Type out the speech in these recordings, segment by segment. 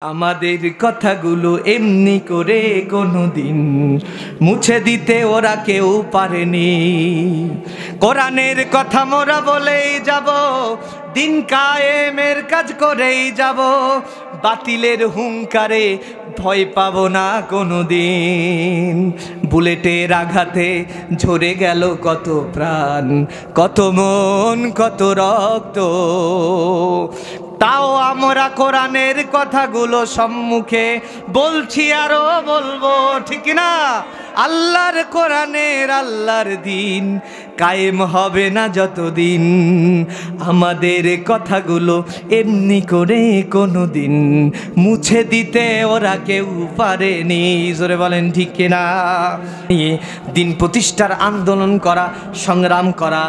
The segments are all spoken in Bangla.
আমাদের কথাগুলো এমনি করে কোনোদিন মুছে দিতে ওরা কেউ পারেনি। কোরআনের কথা মোরা বলেই যাব, দিন কায়েমের কাজ করেই যাব, বাতিলের হুঙ্কারে ভয় পাবো না কোনোদিন। বুলেটের আঘাতে ঝরে গেল কত প্রাণ, কত মন, কত রক্ত, তাও আমরা কোরআনের কথাগুলো সম্মুখে বলছি আরো বলবো, ঠিক না? আল্লাহর কোরআনের আল্লাহর দিন কায়েম হবে না যতদিন, আমাদের কথাগুলো এমনি করে কোনোদিন মুছে দিতে ওরা কেউ পারেনি। জোরে বলেন ঠিক না? দিন প্রতিষ্ঠার আন্দোলন করা, সংগ্রাম করা,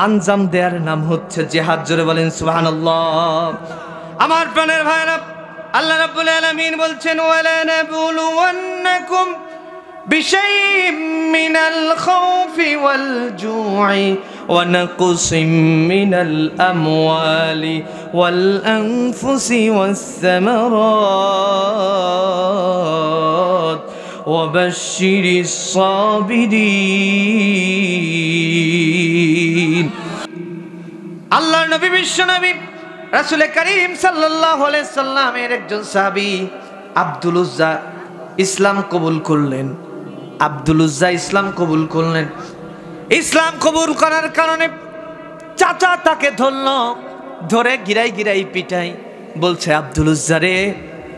আঞ্জাম দেওয়ার নাম হচ্ছে জিহাদ। জোরে বলেন সুবহানাল্লাহ। আমার প্রাণের ভাইরা, আল্লাহ রাব্বুল আলামিন বলছেন, ওয়ালা নাবলুওয়ান্নাকুম বিশাইইম মিনাল খাউফি ওয়াল জু'i ওয়া নাকসিম মিনাল আমওয়ালি ওয়াল আনফুসি ওয়াস সামারাত ওয়া বাশশিরিস সাবিরিন। আল্লাহর নবী, বিশ্ব নবী রাসূল করিম সাল্লাল্লাহু আলাইহি সাল্লামের একজন সাহাবী আব্দুল উজ্জা ইসলাম কবুল করলেন। আব্দুল উজ্জা ইসলাম কবুল করলেন। ইসলাম কবুল করার কারণে চাচা তাকে ধরে গিরাই গিরাই পিটাই, বলছে, আব্দুল উজ্জা রে,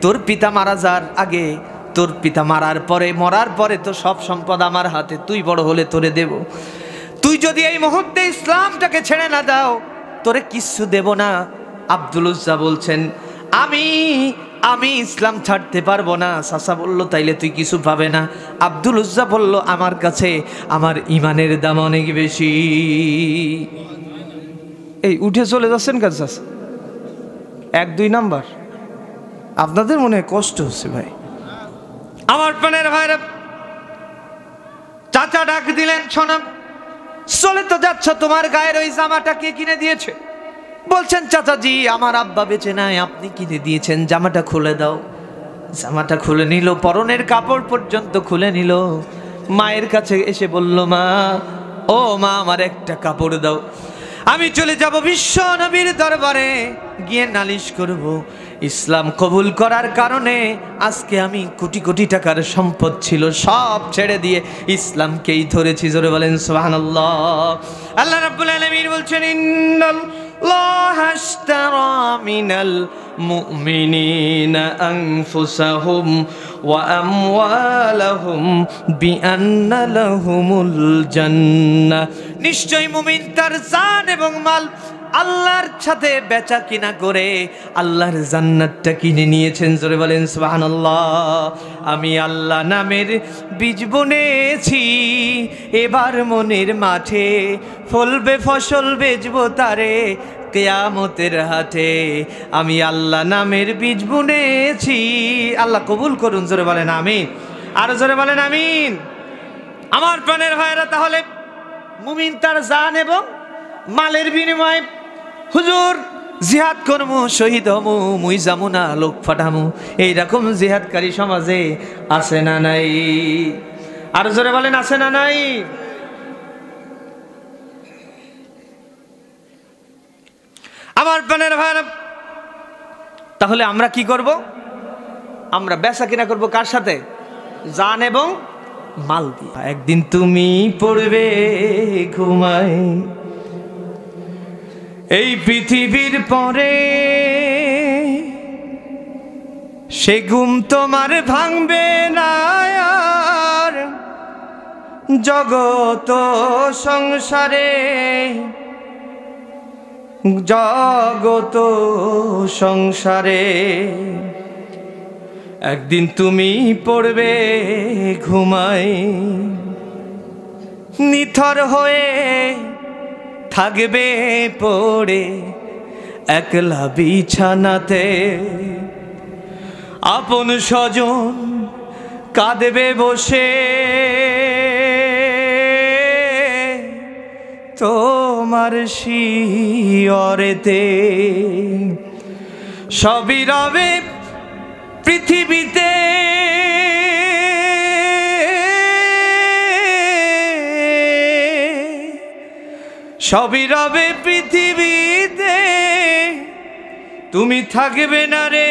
তোর পিতা মারা যাওয়ার আগে, তোর পিতা মরার পরে তো সব সম্পদ আমার হাতে, তুই বড় হলে তোরে দেব, তুই যদি এই মুহূর্তে ইসলামটাকে ছেড়ে না দাও তোরে কিচ্ছু দেব না। আব্দুল উজ্জা বলছেন, আমি ইসলাম ছাড়তে পারবো না। চাচা বলল, তাইলে তুই কিছু পাবে না। আব্দুল উজ্জা বলল, আমার কাছে আমার ইমানের দাম অনেক বেশি। এই উঠে চলে যাচ্ছেন কাজ, 1-2 নাম্বার আপনাদের মনে কষ্ট হচ্ছে ভাই। আমার প্রাণের ভাইরা, চাচা ডাক দিলেন, শোনো, চলে তো যাচ্ছ, তোমার গায়ের ওই জামাটা কে কিনে দিয়েছে? বলছেন, চাচাজি আমার আব্বা বেঁচে নাই, আপনি কিনে দিয়েছেন, জামাটা খুলে দাও। জামাটা খুলে নিল, পরনের কাপড় পর্যন্ত খুলে নিল। মায়ের কাছে এসে বলল, মা, ও মা, আমার একটা কাপড় দাও, আমি চলে যাব বিশ্ব নবীর দরবারে, গিয়ে নালিশ করব, ইসলাম কবুল করার কারণে আজকে আমি কোটি কোটি টাকার সম্পদ ছিল সব ছেড়ে দিয়ে ইসলামকেই ধরেছি। জোরে বলেন সুবহানাল্লাহ। আল্লাহ রাব্বুল আলামিন বলছেন, ইন্নাল্লাহা আশতারা মিনাল মুমিনিনা আনফুসাহুম ওয়া আমওয়ালাহুম বিআন্না লাহুমুল জান্নাহ। নিশ্চয় মুমিন তার জান এবং মাল আল্লাহর সাথে বেচা কিনা করে আল্লাহর জান্নাতটা কিনে নিয়েছেন। জোরে বলেন সুবহানাল্লাহ। আমি আল্লাহ নামের বীজ বুনেছি, এবার মনের মাঠে ফলবে ফসল, বেচবো তারে কিয়ামতের হাটে। আমি আল্লাহ নামের বীজ বুনেছি। আল্লাহ কবুল করুন। জোরে বলেন আমিন। আর জোরে বলেন আমিন। আমার প্রাণের ভাইরা, তাহলে মুমিন তার জান এবং মালের বিনিময়ে, হুজুর জিহাদ করমু, শহীদ হমু, মুই যামু না, লোক ফাটামু, এইরকম জিহাদকারী সমাজে আছে না নাই? আর জোরে বলেন, আছে না নাই? আমার প্রাণের ভাইরা, তাহলে আমরা কি করব? আমরা বেচা কিনা করব কার সাথে? জান এবং মাল দিয়ে। একদিন তুমি পড়বে ঘুমায়, এই পৃথিবীর পরে সে ঘুম তোমার ভাঙবে না আর। জগত সংসারে, জগত সংসারে একদিন তুমি পড়বে ঘুমায়, নিথর হয়ে থাকবে পড়ে একলা বিছানাতে। আপন স্বজন কাঁদবে বসে, তোমার শিয়রেতে সবই রবে পৃথিবীতে সবই রবে পৃথিবীতে, তুমি থাকবে না রে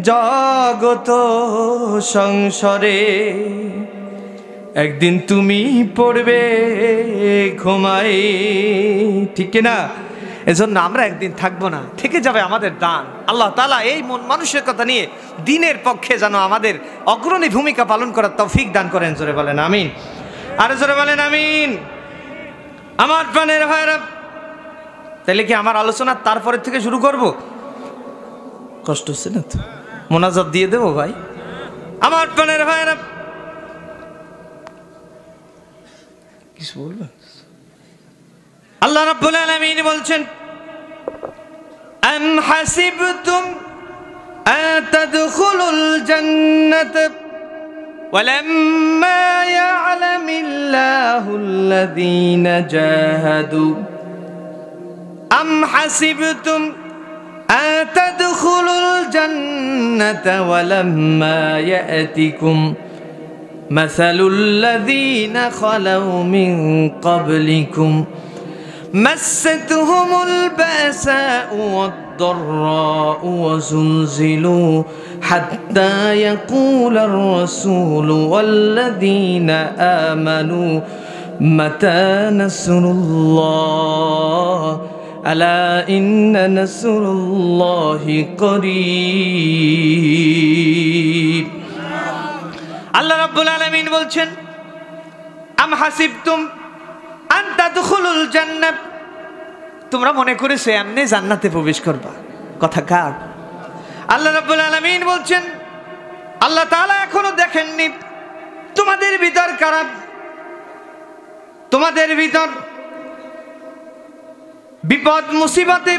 জগত সংসারে। একদিন তুমি পড়বে ঘুমাই, ঠিক না? এজন্য আমরা একদিন থাকবো না, থেকে যাবে আমাদের দান। আল্লাহ তাআলা এই মন মানসিকতা নিয়ে দিনের পক্ষে যেন আমাদের অগ্রণী ভূমিকা পালন করার তৌফিক দান করেন। জোরে বলেন আমিন, আরে জোরে বলেন আমিন। আমার প্রাণের ভাইরা, তাহলে কি আমার আলোচনা তারপরে থেকে শুরু করব? কষ্ট হচ্ছে না তো? মোনাজাত দিয়ে দেবো ভাই? আমার প্রাণের ভাইরা, কিছু বলবেন? আল্লাহ রাব্বুল আলামিন বলছেন, আম হাসিবতুম আন তাদখুলুল জান্নাত ওয়ালাম্মা ইয়া'লামিল্লাহুল্লাযীনা জাহাদু। আম হাসিবতুম আন তাদখুলুল জান্নাত ওয়ালাম্মা ইয়া'তিকুম মাসালুল্লাযীনা খালাউ মিন ক্বাবলিকুম مستهم البأساء والضراء وزلزلوا حتى يقول الرسول والذين آمنوا متى نصر الله ألا إن نصر الله قريب। আল্লাহ রাব্বুল আলামিন বলছেন, আম হাসিবতুম আন তাদখুলুল জান্নাত, তোমরা মনে করেছো এমনি জান্নাতে প্রবেশ করবা? কথা কার? আল্লাহ রাব্বুল আলামিন বলছেন, আল্লাহ তাআলা এখনো দেখেননি তোমাদের ভিতর কারা, তোমাদের ভিতর বিপদ মুসিবতে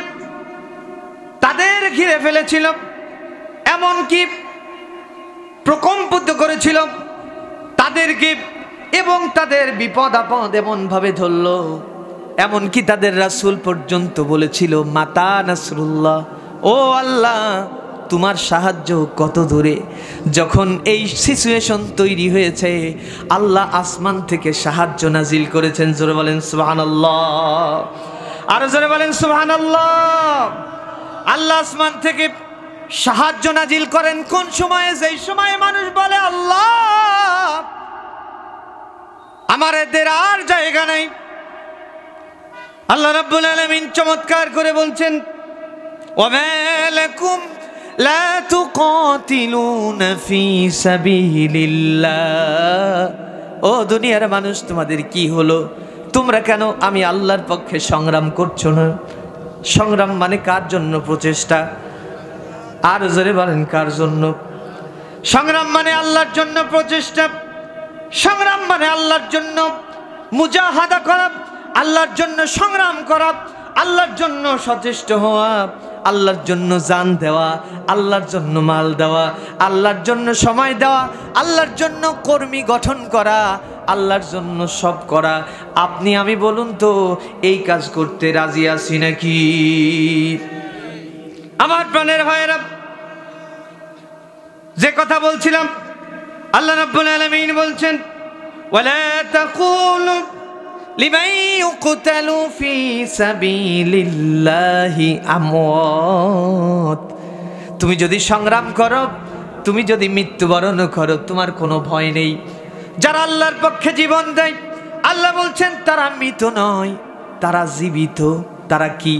তাদের ঘিরে ফেলেছিল, এমনকি প্রকম্পিত করেছিল তাদেরকে, এবং তাদের বিপদ আপদ এমন ভাবে ধরল, এমনকি তাদের রাসূল পর্যন্ত বলেছিল মাতা নাসরুল্লাহ, ও আল্লাহ তোমার সাহায্য কত দূরে। যখন এই সিচুয়েশন তৈরি হয়েছে, আল্লাহ আসমান থেকে সাহায্য নাজিল করেছেন। জোরে বলেন সুবহানাল্লাহ, আর জোরে বলেন সুবহানাল্লাহ। আল্লাহ আসমান থেকে সাহায্য নাজিল করেন কোন সময়ে? যেই সময়ে মানুষ বলে আল্লাহ আমার এদের আর জায়গা নাই। আল্লাহ রাব্বুল আলামিন চমৎকার করে বলছেন, ওয়া মা লাকুম লা তুকাতিলুনা ফি সাবিলিল্লাহ। ও দুনিয়ার মানুষ, তোমাদের কি হলো? তোমরা কেন আমি আল্লাহর পক্ষে সংগ্রাম করছো না? সংগ্রাম মানে কার জন্য? প্রচেষ্টা। আর জোরে বলেন কার জন্য? সংগ্রাম মানে আল্লাহর জন্য প্রচেষ্টা। সংগ্রাম মানে আল্লাহর জন্য মুজাহাদা করা, আল্লাহর জন্য সংগ্রাম করা, আল্লাহর জন্য সচেষ্ট হওয়া, আল্লাহর জন্য জান দেওয়া, আল্লাহর জন্য মাল দেওয়া, আল্লাহর জন্য সময় দেওয়া, আল্লাহর জন্য কর্মী গঠন করা, আল্লাহর জন্য সব করা। আপনি আমি বলুন তো, এই কাজ করতে রাজি আছি নাকি? আমার প্রাণের ভাইয়েরা, যে কথা বলছিলাম, আল্লাহ রাব্বুল আলামিন বলছেন, ওয়ালা তাকুলু লিমান ইউকতালু ফি সাবিলিল্লাহি আমওয়াত। তুমি যদি সংগ্রাম করো, তুমি যদি মৃত্যুবরণ করো, তোমার কোনো ভয় নেই। যারা আল্লাহর পক্ষে জীবন দেয়, আল্লাহ বলছেন তারা মৃত নয়, তারা জীবিত। তারা কি?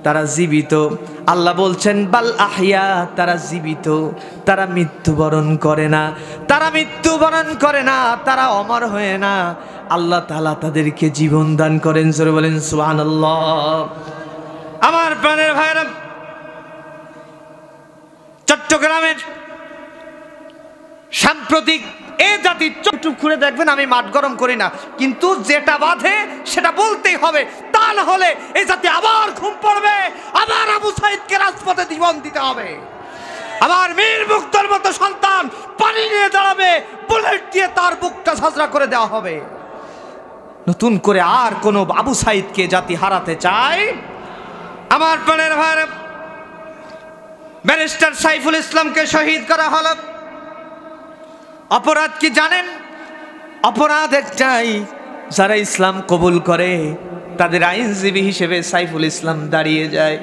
তারা জীবিত। আল্লাহ বলছেন বাল আহইয়া, তারা জীবিত, তারা মৃত্যুবরণ করে না, তারা মৃত্যুবরণ করে না, তারা অমর হয়ে না। আল্লাহ তাআলা তাদেরকে জীবন দান করেন। জোরে বলেন সুবহানাল্লাহ। আমার প্রাণের ভাইরা, চট্টগ্রামের সাম্প্রতিক এই জাতি, চুপ করে দেখবেন আমি মাঠ গরম করি না, কিন্তু যেটা বাধে সেটা বলতেই হবে, তা না হলে এই জাতি আবার ঘুম পড়বে, আবার আবু সাইদকে রাজপথে জীবন দিতে হবে। আবার মীর মুগ্ধর মতো সন্তান পানি নিয়ে দাঁড়াবে, বুলেট দিয়ে তার বুকটা ঝাঁঝরা করে দেওয়া হবে। নতুন করে আর কোনো আবু সাইদকে জাতি হারাতে চায়? আমার প্রাণের ভাইরা, ব্যারিস্টার সাইফুল ইসলামকে শহীদ করা হলো। অপরাধ কি জানেন? অপরাধ একটাই, যারা ইসলাম কবুল করে তাদের আইনজীবী হিসেবে সাইফুল ইসলাম দাঁড়িয়ে যায়।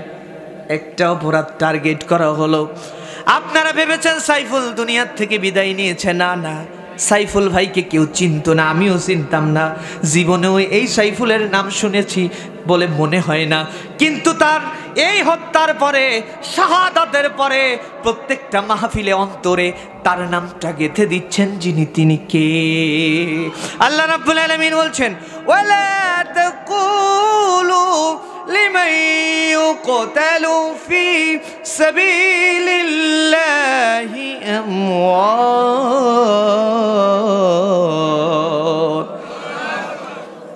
একটা অপরাধ টার্গেট করা হলো। আপনারা ভেবেছেন সাইফুল দুনিয়ার থেকে বিদায় নিয়েছে? না না, সাইফুল ভাইকে কেউ চিনত না, আমিও চিনতাম না, জীবনেও এই সাইফুলের নাম শুনেছি বলে মনে হয় না। কিন্তু তার এই হত্যার পরে, শাহাদাতের পরে প্রত্যেকটা মাহফিলে অন্তরে তার নামটা গেঁথে দিচ্ছেন যিনি, তিনি কে? আল্লাহ রাব্বুল আলামিন বলছেন, ওয়ালা তাকুলু লিমান ইউকতালু ফি সাবিলিল্লাহি আমওয়াত।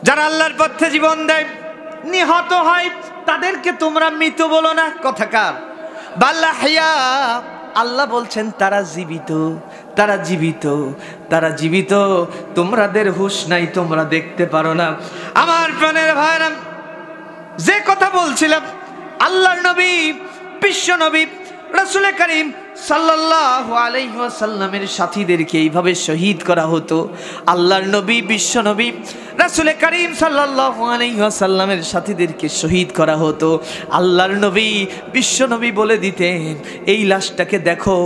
যারা আল্লাহর পথে জীবন দেয়, নিহত হয়, তাদেরকে তোমরা মৃত বলো না। কথাকার বাল আহইয়া, আল্লাহ বলছেন তারা জীবিত, তারা জীবিত, তারা জীবিত। তোমাদের হুঁশ নাই, তোমরা দেখতে পারো না। আমার প্রাণের ভাইরা, যে কথা বলছিলাম, আল্লাহর নবী, বিশ্ব নবী রাসূল করিম সাল্লাল্লাহু আলাইহি ওয়াসাল্লামের সাথীদেরকে এইভাবে শহীদ করা হতো। আল্লাহর নবী, বিশ্ব নবী রাসূল করিম সাল্লাল্লাহু আলাইহি ওয়াসাল্লামের সাথীদেরকে শহীদ করা হতো। আল্লাহর নবী, বিশ্ব নবী বলে দিতেন, এই লাশটাকে দেখো,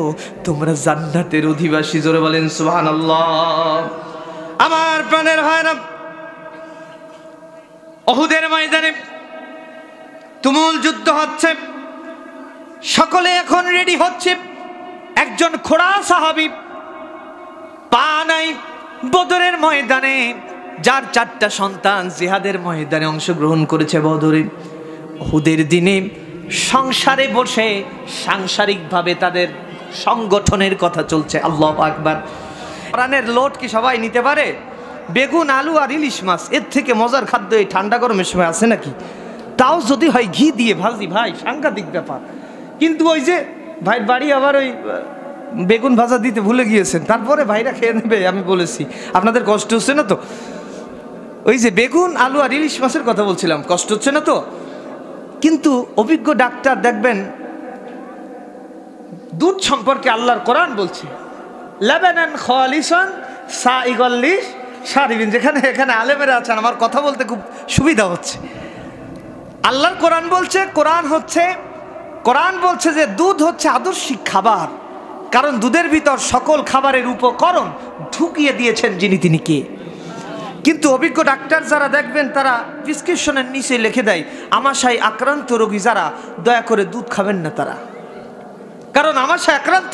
তোমরা জান্নাতের অধিবাসী। জোরে বলেন সুবহানাল্লাহ। আমার প্রাণের ভাইরা, উহুদের ময়দানে তুমুল যুদ্ধ হচ্ছে, সকলে এখন রেডি হচ্ছে। একজন খোড়া সাহাবী পা নাই বদরের ময়দানে, যার 4টা সন্তান জিহাদের ময়দানে অংশগ্রহণ করেছে বদরে। উহুদের দিনে সংসারে বসে সাংসারিকভাবে তাদের সংগঠনের কথা চলছে। আল্লাহু আকবার। কোরআনের লোট কি সবাই নিতে পারে? বেগুন, আলু আর ইলিশ মাছ, এর থেকে মজার খাদ্য এই ঠান্ডা গরমের সময় আছে নাকি? তাও যদি হয় ঘি দিয়ে ভাজি, ভাই সাংঘাতিক ব্যাপার। কিন্তু ওই যে ভাই বাড়ি আবার ওই বেগুন ভাজা দিতে ভুলে গিয়েছেন, তারপরে ভাইরা খেয়ে নেবে। আমি বলেছি আপনাদের কষ্ট হচ্ছে না তো? ওই যে বেগুন, আলু আর ইলিশ মাছের কথা বলছিলাম, কষ্ট হচ্ছে না তো? কিন্তু অভিজ্ঞ ডাক্তার দেখবেন, দুধ সম্পর্কে আল্লাহর কোরআন বলছে, লাবানান খালিসান সাইগাল লিশারিবিন। যেখানে এখানে আলেমেরা আছেন, আমার কথা বলতে খুব সুবিধা হচ্ছে। আল্লাহর কোরআন বলছে, কোরআন বলছে যে দুধ হচ্ছে আদর্শিক খাবার, কারণ দুধের ভিতর সকল খাবারের উপকরণ ঢুকিয়ে দিয়েছেন যিনি, তিনি কে? কিন্তু অভিজ্ঞ ডাক্তার যারা দেখবেন, তারা প্রেসক্রিপশনের নিচে লিখে দেয়, আমাশায় আক্রান্ত রোগী যারা, দয়া করে দুধ খাবেন না তারা। কারণ আমাশায় আক্রান্ত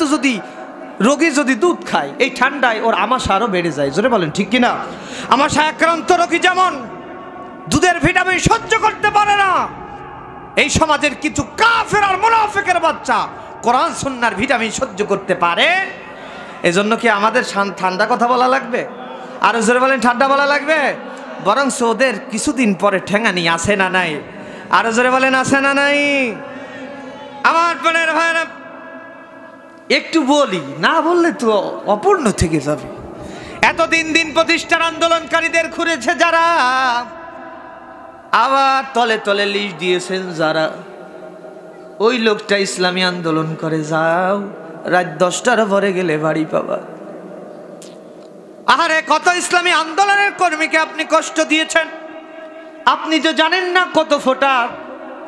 রোগী যদি দুধ খায়, এই ঠান্ডায় ওর আমাশা আরো বেড়ে যায়। জোরে বলেন ঠিক কিনা? আমাশায় আক্রান্ত রোগী যেমন দুধের ভিটামিন সহ্য করতে পারে না, এই সমাজের কিছু কাফের আর মুনাফিকের বাচ্চা কোরআন সুন্নাহর ভিটামিন সহ্য করতে পারে। এজন্য কি আমাদের ঠান্ডা কথা বলা লাগবে? আর জোরে বলেন ঠান্ডা বলা লাগবে? বরং ওদের কিছুদিন পরে ঠেঙানি আছে না নাই? আর জোরে বলেন আছে না নাই? আমার বোনের ভাইরা, একটু বলি, না বললে তো অপূর্ণ থেকে যাবে। এতদিন দিন প্রতিষ্ঠান আন্দোলনকারীদের ঘুরেছে যারা, আবার তলে তলে লিস্ট দিয়েছেন যারা, ওই লোকটা ইসলামী আন্দোলন করে, যাও রাত 10টার পরে গেলে বাড়ি পাবা। আহারে, কত ইসলামী আন্দোলনের কর্মীকে আপনি কষ্ট দিয়েছেন। আপনি তো জানেন না কত ফোঁটা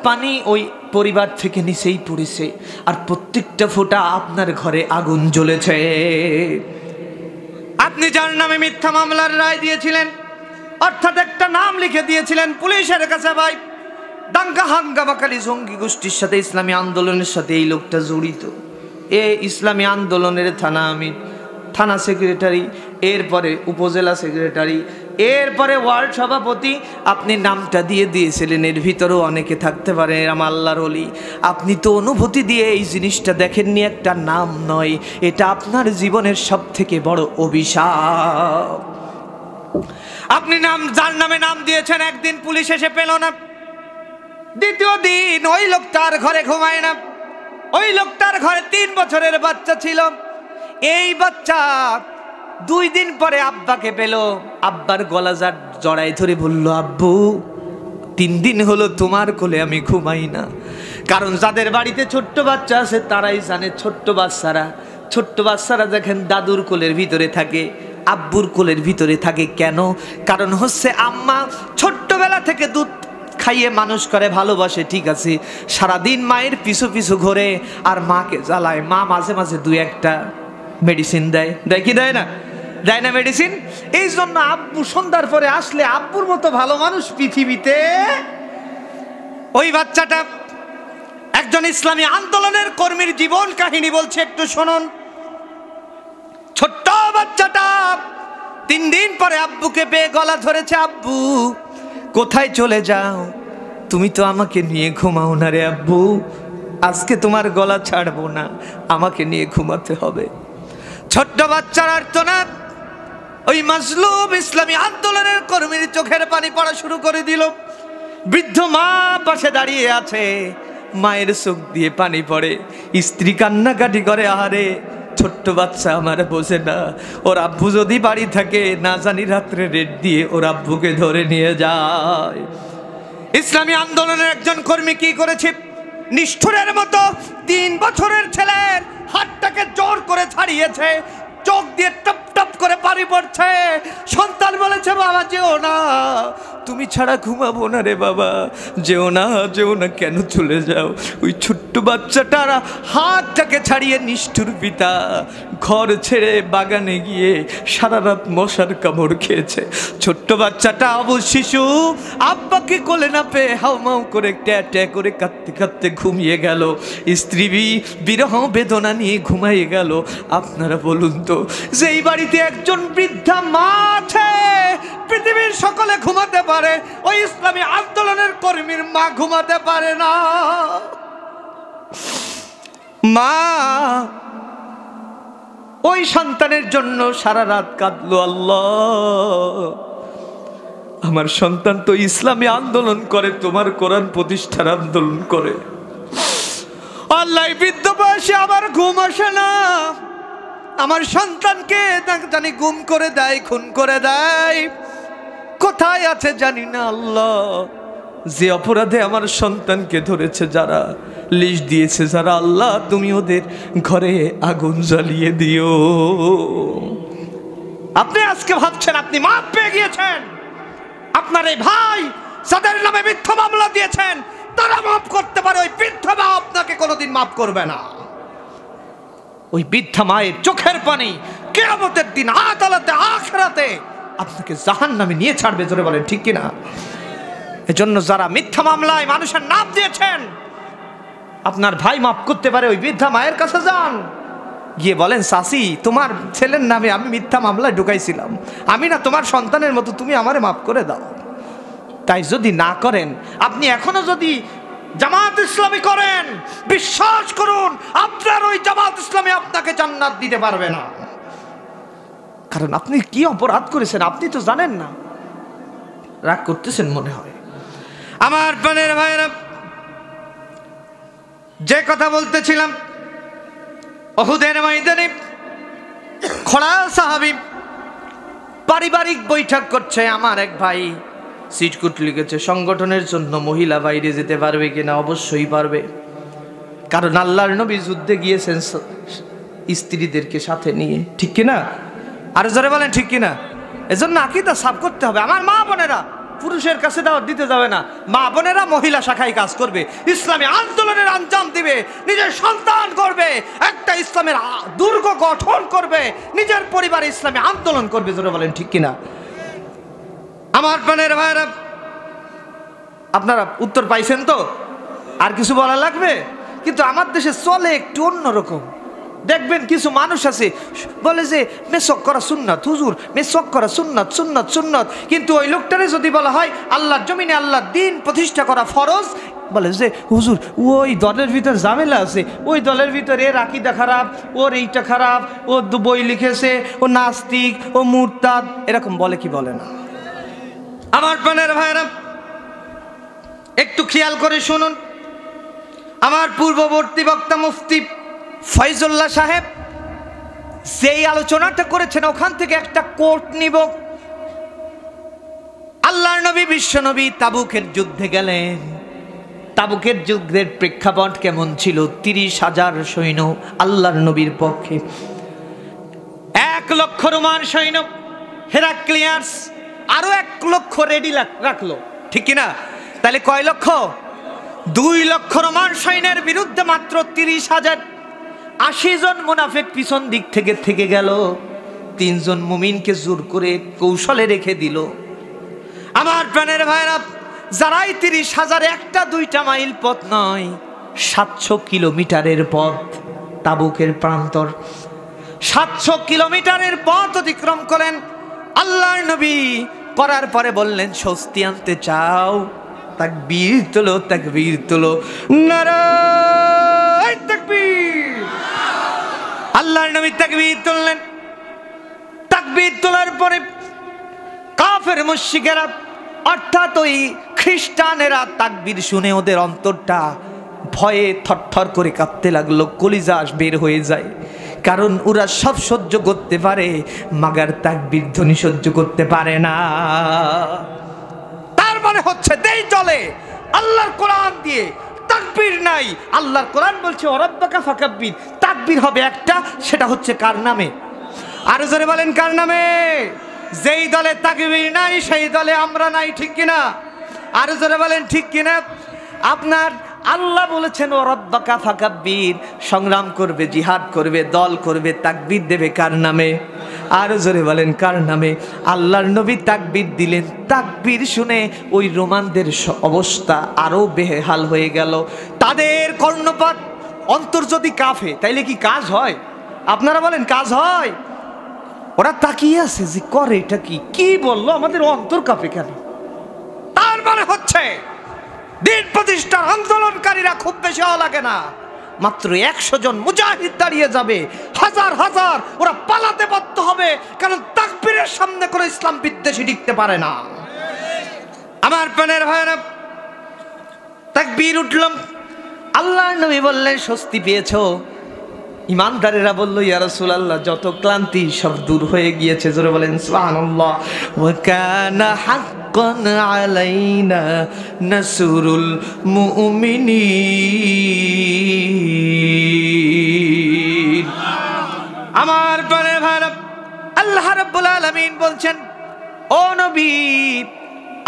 পানি ওই পরিবার থেকে নিচেই পড়েছে, আর প্রত্যেকটা ফোঁটা আপনার ঘরে আগুন জ্বলেছে। আপনি যার নামে মিথ্যা মামলার রায় দিয়েছিলেন, অর্থাৎ একটা নাম লিখে দিয়েছিলেন পুলিশের কাছে, ভাই দাঙ্গা হাঙ্গামাকারী জঙ্গি গোষ্ঠীর সাথে, ইসলামী আন্দোলনের সাথে এই লোকটা জড়িত। ইসলামী আন্দোলনের থানা সেক্রেটারি, এরপরে উপজেলা সেক্রেটারি, এরপরে ওয়ার্ড সভাপতি, আপনি নামটা দিয়ে দিয়েছিলেন। এর ভিতরেও অনেকে থাকতে পারে আমার আল্লাহর ওলি। আপনি তো অনুভূতি দিয়ে এই জিনিসটা দেখেননি, একটা নাম নয়, এটা আপনার জীবনের সব থেকে বড় অভিশাপ। আপনি যার নামে নাম দিয়েছেন, একদিন পুলিশ এসে পেল না, দ্বিতীয় দিন ওই লোকটার ঘরে ঘুমায় না। ওই লোকটার ঘরে 3 বছরের বাচ্চা ছিল। এই বাচ্চা 2 দিন পরে আব্বাকে পেল, আব্বার গলা জড়াই ধরে বলল, আব্বু 3 দিন হলো তোমার কোলে আমি ঘুমাই না, কারণ যাদের বাড়িতে ছোট্ট বাচ্চা আছে তারাই জানে ছোট্ট বাচ্চারা দেখেন দাদুর কোলের ভিতরে থাকে, আব্বুর কোলের ভিতরে থাকে। কেন? কারণ হচ্ছে আম্মা ছোট্টবেলা থেকে দুধ খাইয়ে মানুষ করে, ভালোবাসে, ঠিক আছে, সারাদিন মায়ের পিছু পিছু ঘোরে আর মাকে জ্বালায়। মা মাঝে মাঝে দু একটা মেডিসিন দেয় কি দেয় না? দেয় না মেডিসিন। এই জন্য আব্বু সন্ধ্যার পরে আসলে আব্বুর মতো ভালো মানুষ পৃথিবীতে। ওই বাচ্চাটা একজন ইসলামী আন্দোলনের কর্মীর জীবন কাহিনী বলছে, একটু শুনুন। ছোট্ট বাচ্চাটা 3 দিন পরে আব্বুকে পেয়ে গলা ধরেছে, আব্বু কোথায় চলে যাও? তুমি তো আমাকে নিয়ে ঘুমাও না রে আব্বু, আজকে তোমার গলা ছাড়বো না, আমাকে নিয়ে ঘুমাতে হবে। ছোট্ট বাচ্চার আর্তনাদ ওই মাজলুম ইসলামী আন্দোলনের কর্মীর চোখের পানি পড়া শুরু করে দিল। বৃদ্ধ মা পাশে দাঁড়িয়ে আছে, মায়ের চোখ দিয়ে পানি পড়ে, স্ত্রী কান্নাকাটি করে, আহারে ছোট্ট বাচ্চা আমার বোঝে না, ওর আব্বু যদি বাড়ি থাকে না জানি রাত্রে রেড দিয়ে ওর আব্বুকে ধরে নিয়ে যায়। ইসলামী আন্দোলনের একজন কর্মী কি করেছে, নিষ্ঠুরের মতো 3 বছরের ছেলের হাতটাকে জোর করে ছাড়িয়েছে, চোখ দিয়ে টপ টপ করে পানি পড়ছে। সন্তান বলেছে, বাবা যেও না, তুমি ছাড়া ঘুমাবো না রে বাবা, যেও না। কেন চলে যাও? ওই ছোট্ট বাচ্চাটার হাতটাকে ছাড়িয়ে নিষ্ঠুর পিতা ঘর ছেড়ে বাগানে গিয়ে সারা রাত মশার কামড় খেয়েছে। ছোট্ট বাচ্চাটা অবুঝ শিশু আব্বাকে কোলে না পেয়ে হাউমাউ করে ট্যা করে কাঁদতে কাঁদতে ঘুমিয়ে গেল। স্ত্রী বিরহ বেদনা নিয়ে ঘুমাইয়ে গেল। আপনারা বলুন তো, যে এই বাড়িতে একজন বৃদ্ধা মা আছে, পৃথিবীর সকলে ঘুমাতে পারে, ওই ইসলামী আন্দোলনের কর্মীর মা ঘুমাতে পারে না। মা ওই সন্তানের জন্য সারা রাত কাঁদলো, আল্লাহ আমার সন্তান তো ইসলামী আন্দোলন করে, তোমার কোরআন প্রতিষ্ঠার আন্দোলন করে। আল্লাহ বৃদ্ধ বয়সে আমার ঘুম আসে না, আমার সন্তানকে জানি গুম করে দেয়, খুন করে দেয়, কোথায় আছে জানি না। আল্লাহ যে অপরাধে আমার সন্তানকে ধরেছে, যারা লিস্ট দিয়েছে যারা, আল্লাহ তুমি ওদের ঘরে আগুন জ্বালিয়ে দিও। আপনি আজকে ভাবছেন আপনি মাফ পেয়ে গিয়েছেন, আপনার এই ভাই যাদের নামে মিথ্যা মামলা দিয়েছেন তারা মাফ করতে পারে, ওই বৃদ্ধ মা আপনাকে কোনোদিন মাফ করবে না। ওই বৃদ্ধা মায়ের চোখের পানি কিয়ামতের দিন আদালতে আখিরাতে আপনাকে জাহান্নামে নিয়ে ছাড়বে। জোরে বলেন ঠিক কিনা? এজন্য যারা মিথ্যা মামলায় মানুষের নাম দিয়েছেন, আপনার ভাই মাফ করতে পারে, ওই বৃদ্ধা মায়ের কাছে যান, গিয়ে বলেন, চাচি তোমার ছেলের নামে আমি মিথ্যা মামলায় ঢুকাইছিলাম, আমি না তোমার সন্তানের মতো, তুমি আমারে মাফ করে দাও। তাই যদি না করেন, আপনি এখনো যদি জামাত ইসলামী করেন, বিশ্বাস করুন আপনার ওই জামাত ইসলামী আপনাকে জান্নাত দিতে পারবে না। কারণ আপনি কি অপরাধ করেছেন আপনি তো জানেন না। রাগ করতেছেন মনে হয়। আমার প্রাণের ভাইরা, যে কথা বলতেছিলাম, উহুদের ময়দানে খোড়া সাহাবী পারিবারিক বৈঠক করছে। আমার এক ভাই চিটকুট লিখেছে, সংগঠনের জন্য মহিলা বাইরে যেতে পারবে কিনা? অবশ্যই পারবে, কারণ আল্লাহর নবী যুদ্ধে গিয়েছেন স্ত্রীদেরকে সাথে নিয়ে, ঠিক কিনা? আর যারা বলেন ঠিক কিনা? এজন্য আকীদা সাফ করতে হবে। আমার মা বোনেরা পুরুষের কাছে দাওয়াত দিতে যাবে না, মা বোনেরা মহিলা শাখায় কাজ করবে, ইসলামী আন্দোলনের আঞ্জাম দিবে, নিজের সন্তান করবে, একটা ইসলামের দুর্গ গঠন করবে, নিজের পরিবারে ইসলামী আন্দোলন করবে। যারা বলেন ঠিক কিনা? আমার প্রাণের ভাইরা, আপনারা উত্তর পাইছেন তো? আর কিছু বলা লাগবে? কিন্তু আমার দেশে চলে একটু অন্যরকম। দেখবেন কিছু মানুষ আছে বলে যে মেসক করা সুন্নাত, হুজুর মেসক করা সুন্নাত সুন্নাত সুন্নাত, কিন্তু ওই লোকটারে যদি বলা হয় আল্লাহর জমিনে আল্লাহর দ্বীন প্রতিষ্ঠা করা ফরজ, বলে যে হুজুর ওই দলের ভিতর ঝামেলা আছে, ওই দলের ভিতর এর আকীদা খারাপ, ওর এইটা খারাপ, ও বই লিখেছে, ও নাস্তিক, ও মুরতাদ, এরকম বলে কি বলে না? আমার প্রাণের ভাইরা, একটু খেয়াল করে শুনুন। আমার পূর্ববর্তী বক্তা মুফতি ফয়জুল্লাহ সাহেব যেই আলোচনাটা করেছেন, ওখান থেকে একটা কোট নিব। আল্লাহর নবী বিশ্ব নবী তাবুকের যুদ্ধে গেলেন, তাবুকের যুদ্ধের প্রেক্ষাপট কেমন ছিল? 30,000 সৈন্য আল্লাহর নবীর পক্ষে, 1 লক্ষ রোমান সৈন্য। হেরাক্লিয়াস আরো 1 লক্ষ রেডি রাখলো, ঠিক কিনা? তাহলে কয় লক্ষ? 2 লক্ষ রোমান সৈন্যের বিরুদ্ধে মাত্র 30,000। 80 জন মুনাফিক পিছন দিক থেকে গেল, 3 জন মুমিনকে জোর করে কৌশলে রেখে দিল। আমার প্রাণের ভাইরা, যারাই 30,000 একটা দুইটা মাইল পথ নয়, 700 কিলোমিটারের পথ, তাবুকের প্রান্তর 700 কিলোমিটারের পথ অতিক্রম করেন আল্লাহর নবী। করার পরে বললেন, স্বস্তি আনতে চাও? তাকবীর তোলো, তাকবীর তোলো, নারায়ে তাকবীর। আল্লাহর নবী তাকবীর তুললেন। তাকবীর তোলার পরে কাফের মুশরিকেরা, অর্থাৎ ওই খ্রিস্টানেরা তাকবীর শুনে ওদের অন্তরটা ভয়ে থরথর করে কাঁপতে লাগলো, কলিজা বের হয়ে যায়। কারণ ওরা সব সহ্য করতে পারে, মাগার তাকবীর ধ্বনি সহ্য করতে পারে না। তার মানে হচ্ছে দেই চলে আল্লাহর কোরআন দিয়ে, তাকবীর নাই। আল্লাহর কোরআন বলছে ওরাব্বাকা ফাকাব্বির, তাকবীর হবে একটা, সেটা হচ্ছে কার নামে? আরো জোরে বলেন, কার নামে? যেই দলে তাকবীর নাই সেই দলে আমরা নাই, ঠিক কিনা? আরো জোরে বলেন, ঠিক কিনা? আপনার আল্লাহ বলেছেন ওরাব্বাকা ফাকাব্বির, সংগ্রাম করবে, জিহাদ করবে, দল করবে, তাকবীর দেবে কার নামে? আরো জোরে বলেন, কার নামে? আল্লাহর নবী তাকবীর দিলেন। তাকবীর শুনে ওই রোমানদের অবস্থা আরো বেহাল হয়ে গেল। তাদের কর্ণপাত, অন্তর যদি কাঁপে তাইলে কি কাজ হয়? আপনারা বলেন, কাজ হয়? ওরা তাকিয়ে আছে যে করে এটা কি, কি বললো, আমাদের অন্তর কাঁপে কেন? তার মানে হচ্ছে দিন প্রতিষ্ঠার আন্দোলনকারীরা খুব বেশি হওয়া লাগে না, মাত্র 100 জন মুজাহিদ দাঁড়িয়ে যাবে, হাজার হাজার ওরা পালাতে বাধ্য হবে, কারণ তাকবীরের সামনে করে ইসলাম বিদ্বেষী টিকতে পারে না। আমার প্রাণের ভাইরা, তাকবীর উঠলাম। আল্লাহর নবী বললেন, স্বস্তি পেয়েছো? ইমানদারেরা বলল, ইয়া রাসূলুল্লাহ, যত ক্লান্তি সব দূর হয়ে গিয়েছে। জোরে বলেন সুবহানাল্লাহ। ওয়া কানা হাক্কান আলাইনা নাসরুল মুমিনিন। আমার প্রাণের ভাইরা, আল্লাহ রাব্বুল আলামিন বলছেন, ও নবী,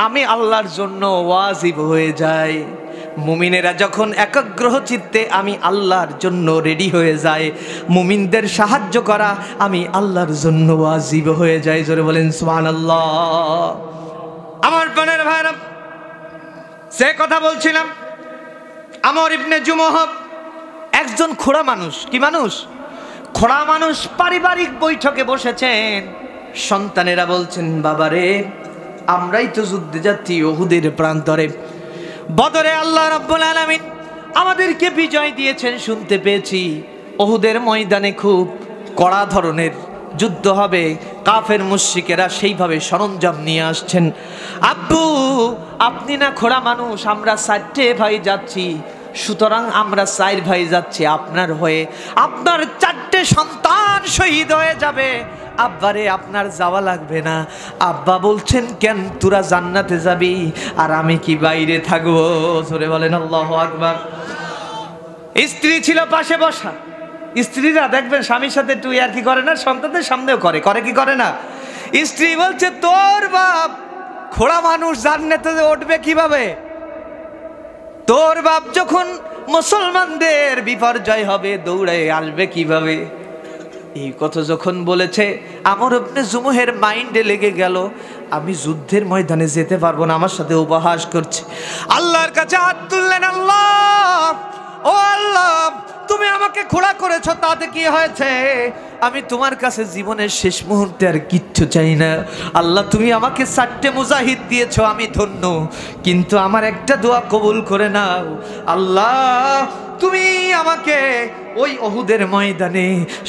আমি আল্লাহর জন্য ওয়াজিব হয়ে যাই। মুমিনেরা যখন একাগ্র চিত্তে আমি আল্লাহর জন্য রেডি হয়ে যায়, মুমিনদের সাহায্য করা আমি আল্লাহর জন্য ওয়াজিব হয়ে যায়। জোরে বলেন সুবহানাল্লাহ। আমার প্রাণের ভাইরা, সে কথা বলছিলাম, আমর ইবনে জুমহ একজন খোড়া মানুষ। কি মানুষ? খোড়া মানুষ। পারিবারিক বৈঠকে বসেছেন। সন্তানেরা বলছেন, বাবারে, আমরাই তো যুদ্ধে যাচ্ছি উহুদের প্রান্তরে, বদরে আল্লাহ রাব্বুল আলামিন আমাদেরকে বিজয় দিয়েছেন শুনতে পেয়েছি। উহুদের ময়দানে খুব কড়া ধরনের যুদ্ধ হবে, কাফের মুশরিকেরা সেইভাবে সরঞ্জাম নিয়ে আসছেন। আব্বু, আপনি না খোড়া মানুষ, আমরা 4টে ভাই যাচ্ছি, সুতরাং আমরা 4 ভাই যাচ্ছি আপনার হয়ে, আপনার 4টে সন্তান শহীদ হয়ে যাবে। আব্বারে, আপনার যাওয়া লাগবে না। আব্বা বলছেন, কেন, তোরা জান্নাতে যাবি আর আমি কি বাইরে থাকবো? জোরে বলেন আল্লাহু আকবার। স্ত্রী ছিল পাশে বসা। স্ত্রীরা দেখবেন স্বামীর সাথে তুই আর কি করে না, সন্তানদের সামনেও করে, করে কি করে না? স্ত্রী বলছে, তোর বাপ খোড়া মানুষ, জান্নাতে উঠবে কিভাবে? তোর বাপ যখন মুসলমানদের বিপর্যয় হবে দৌড়ে আসবে কিভাবে? এই কথা যখন বলেছে, আমর ইবনে জুমহের মাইন্ডে লেগে গেল, আমি যুদ্ধের ময়দানে যেতে পারবো না, আমার সাথে উপহাস করছে। আল্লাহর কাছে হাত তুললেন, আল্লাহ, ও আল্লাহ, তুমি আমাকে খোড়া করেছো, তাতে কি হয়েছে? আমি তোমার কাছে জীবনের শেষ মুহূর্তে আর কিচ্ছু চাই না। আল্লাহ, তুমি আমাকে 4টে মুজাহিদ দিয়েছো, আমি ধন্য, কিন্তু আমার একটা দোয়া কবুল করে নাও। আল্লাহ, তুমি আমাকে ওই উহুদের ময়দানে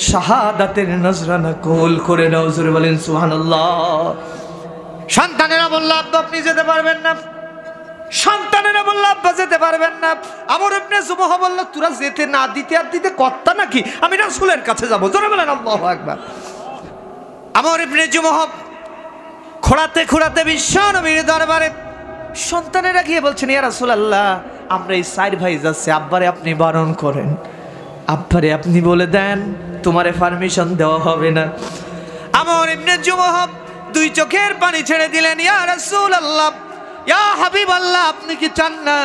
শাহাদাতের নজরানা কবুল করে নাও। জোরে বলেন সুবহানাল্লাহ। সন্তানেরা বলল, আব্বা আপনি যেতে পারবেন না। সন্তানেরা বলল, আব্বা যেতে পারবেন না। আমর ইবনে জুমহ বলল, তোরা যেতে না দিতে আর দিতে কর্তা নাকি, আমি রাসূলের কাছে যাব। জোরে বলেন আল্লাহু আকবার। আমর ইবনে জুমহ খোঁড়াতে খোঁড়াতে বিশ্ব নবীর দরবারে সন্তানেরা গিয়ে বলছেন, ইয়া রাসূলুল্লাহ, আমরা এই 4 ভাই যাচ্ছে, আব্বারে আপনি বারণ করেন, আব্বারে আপনি বলে দেন তোমারে পারমিশন দেওয়া হবে না। আমর ইবনে জুমুহ 2 চোখের পানি ছেড়ে দিলেন, ইয়া রাসূলুল্লাহ, ইয়া হাবিবাল্লাহ, আপনি কি চান না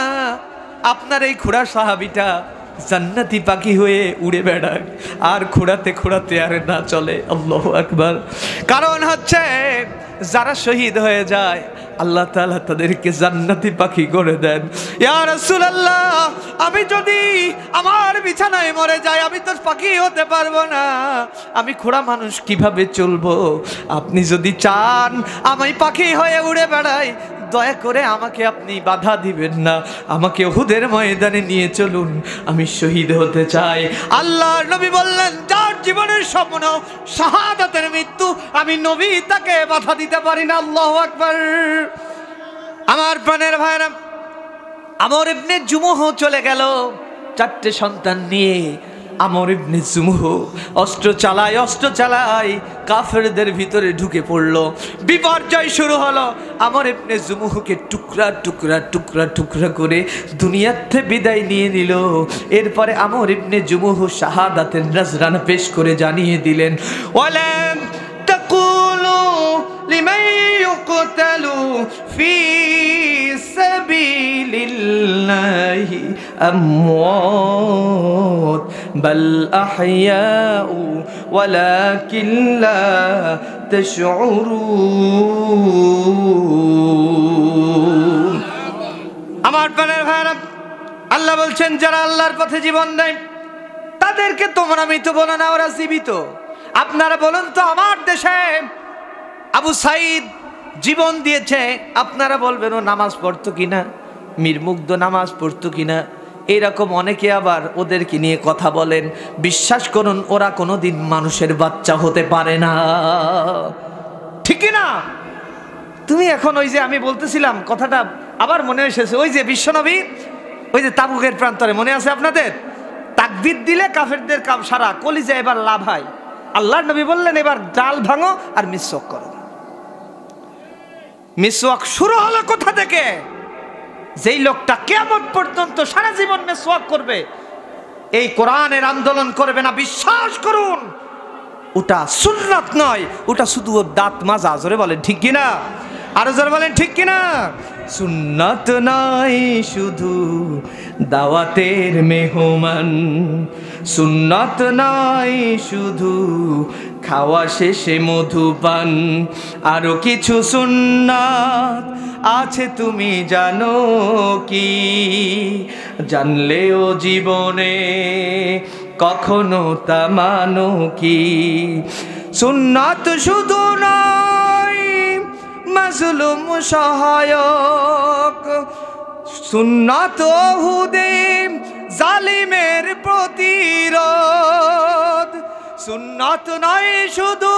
আপনার এই খুড়া সাহাবীটা জান্নাতি পাখি হয়ে উড়ে বেড়াক, আর খোঁড়াতে খোঁড়াতে আর না চলে? আল্লাহু আকবার। কারণ হচ্ছে যারা শহীদ হয়ে যায় আল্লাহ তাআলা তাদেরকে জান্নাতি পাখি করে দেন। ইয়া রাসূলুল্লাহ, আমি যদি আমার বিছানায় মরে যাই আমি তো পাখি হতে পারবো না, আমি খোঁড়া মানুষ কিভাবে চলবো? আপনি যদি চান আমি পাখি হয়ে উড়ে বেড়াই, দয়া করে আমাকে আপনি বাধা দিবেন না, আমাকে উহুদের ময়দানে নিয়ে চলুন, আমি শহীদ হতে চাই। আল্লাহর নবী বললেন, যার জীবনের স্বপ্ন শাহাদাতের মৃত্যু, আমি নবী তাকে বাধা দিতে পারি না। আল্লাহু আকবার। আমার প্রাণের ভাইরা, আমর ইবনে জুমুহ চলে গেল 4টে সন্তান নিয়ে। আমর ইবনে জুমুহ অস্ত্র চালায় কাফেরদের ভিতরে ঢুকে পড়লো, বিপর্যয় শুরু হলো। আমর ইবনে জুমুহকে টুকরা টুকরা টুকরা টুকরা করে দুনিয়াতে বিদায় নিয়ে নিল। এরপরে আমর ইবনে জুমুহ শাহাদাতের নজরানা পেশ করে জানিয়ে দিলেন, ওয়ালাম তাকুলু লিমান ইউকতালু ফি সাবিলিল্লাহি আমওয়াত বাল আহইয়াউ ওয়ালাকিন লা তাশউরুন। আমার প্রাণের ভাইরা, আল্লাহ বলছেন যারা আল্লাহর পথে জীবন দেয় তাদেরকে তোমরা মৃত বলো না, ওরা জীবিত। আপনারা বলুন তো, আমার দেশে আবু সাইদ জীবন দিয়েছে, আপনারা বলবেন ও নামাজ পড়তো কিনা, মীর মুগ্ধ নামাজ পড়তো কিনা, এরকম অনেকে আবার ওদেরকে নিয়ে কথা বলেন। বিশ্বাস করুন, ওরা কোনোদিন মানুষের বাচ্চা হতে পারে না, ঠিক না? তুমি এখন ওই যে আমি বলতেছিলাম কথাটা আবার মনে এসেছে, ওই যে বিশ্বনবী ওই যে তাবুকের প্রান্তরে মনে আছে আপনাদের, তাকবীর দিলে কাফেরদের সারা কলিজা এবার লাভ হয়। আল্লাহর নবী বললেন, এবার ডাল ভাঙো আর মিসওয়াক করো। মিসওয়াক শুরু হলো কোথা থেকে? যেই লোকটা কিয়ামত পর্যন্ত সারা জীবন মিসওয়াক করবে, এই কোরআনের আন্দোলন করবে না, বিশ্বাস করুন ওটা সুন্নাত নয়, ওটা শুধু ওর দাঁত মাজা। জোরে বলেন ঠিক কিনা, আরো জোরে বলেন ঠিক কিনা। সুন্নাত নয় শুধু দাওয়াতের মেহমান, সুন্নাত নয় শুধু খাওয়া শেষে মধুপান, আরো কিছু সুন্নাত আছে তুমি জানো কি? জানলেও জীবনে কখনো তা মানো কি? সুন্নাত শুধু নয় মাজলুম সহায়ক, সুন্নাত ওহুদে জালিমের প্রতিরোধ, সুন্নাত নয় শুধু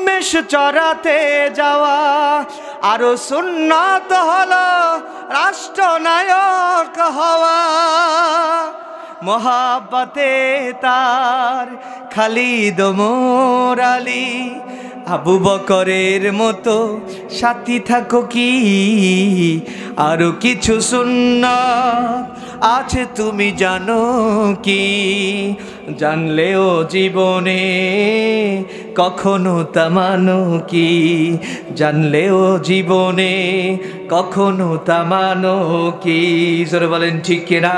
মেষ চরাতে যাওয়া, আরো সুন্নাত হলো রাষ্ট্রনায়ক হওয়া। মোহাব্বতে তার খালিদ ওমর আলী আবু বকরের মতো সাথী থাকো কি? আরো কিছু সুন্নাত আছে তুমি জানো কি? জানলেও জীবনে কখনো তা মানো কি? জানলেও জীবনে কখনো তা মানো কি? জোরে বলেন ঠিক কিনা।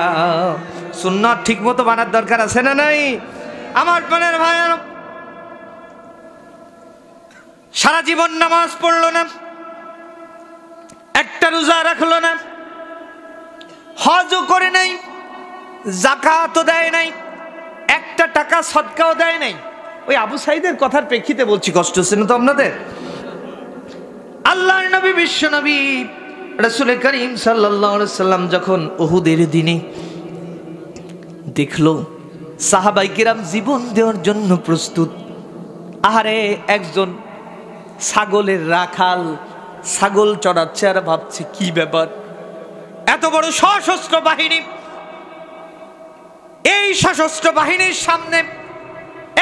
সুন্নাত ঠিক মতো মানার দরকার আছে না নাই? আমার প্রাণের ভাইয়েরা, সারা জীবন নামাজ পড়লো না, একটা রোজা রাখলো না, হজও করে নাই, যাকাতও দেয় নাই, একটা টাকা সদকাও দেয় নাই। ওই আবু সাইদের কথার প্রেক্ষিতে বলছি, কষ্ট হচ্ছে না তো আপনাদের? আল্লাহর নবী বিশ্ব নবী রাসূল করিম সাল্লাল্লাহু আলাইহি সাল্লাম যখন উহুদের দিনে দেখলো সাহাবায়ে কিরাম জীবন দেওয়ার জন্য প্রস্তুত, আহারে একজন ছাগলের রাখাল ছাগল চড়াচ্ছে আর ভাবছে কি ব্যাপার, এত বড় সশস্ত্র বাহিনী, এই সশস্ত্র বাহিনীর সামনে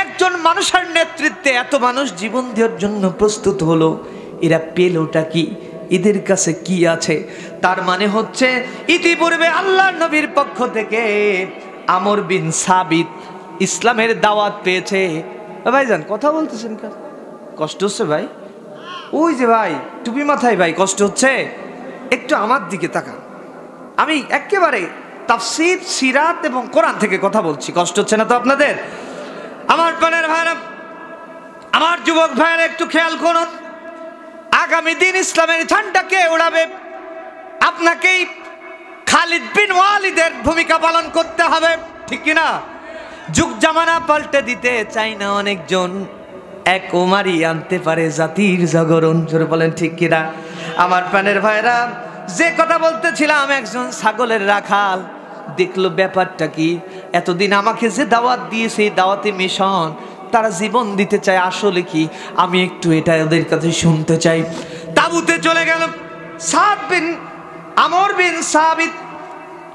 একজন মানুষের নেতৃত্বে এত মানুষ জীবন দেওয়ার জন্য প্রস্তুত হলো, এরা পেলোটা কি? এদের কাছে কি আছে? তার মানে হচ্ছে ইতিপূর্বে আল্লাহর নবীর পক্ষ থেকে আমর বিন সাবিত ইসলামের দাওয়াত পেয়েছে। ভাইজান কথা বলতেছেন, কষ্ট হচ্ছে ভাই? ওই যে ভাই টুপি মাথায় ভাই, কষ্ট হচ্ছে? একটু আমার দিকে তাকান। আমি একেবারে তাফসীর, সিরাত এবং কোরআন থেকে কথা বলছি, কষ্ট হচ্ছে না তো আপনাদের? আমার প্রাণের ভাইরা, আমার যুবক ভাইরা, একটু খেয়াল করুন। আগামী দিন ইসলামের ঝান্ডাকে উড়াবে আপনাকেই খালিদ বিন ওয়ালিদের ভূমিকা পালন করতে হবে, ঠিক কিনা? যুগ জামানা পাল্টে দিতে চাই না অনেকজন, এক ওমারি আনতে পারে জাতির জাগরণ। জোরে বলেন ঠিক কিনা? আমার প্রাণের ভাইরা, যে কথা বলতেছিলাম, একজন ছাগলের রাখাল দেখলো ব্যাপারটা কি, এতদিন আমাকে যে দাওয়াত দিয়েছে দাওয়াতে মিশন, তারা জীবন দিতে চায়, আসলে কি আমি একটু এটা ওদের কাছে শুনতে চাই। তাবুতে চলে গেল আমর বিন সাবিত,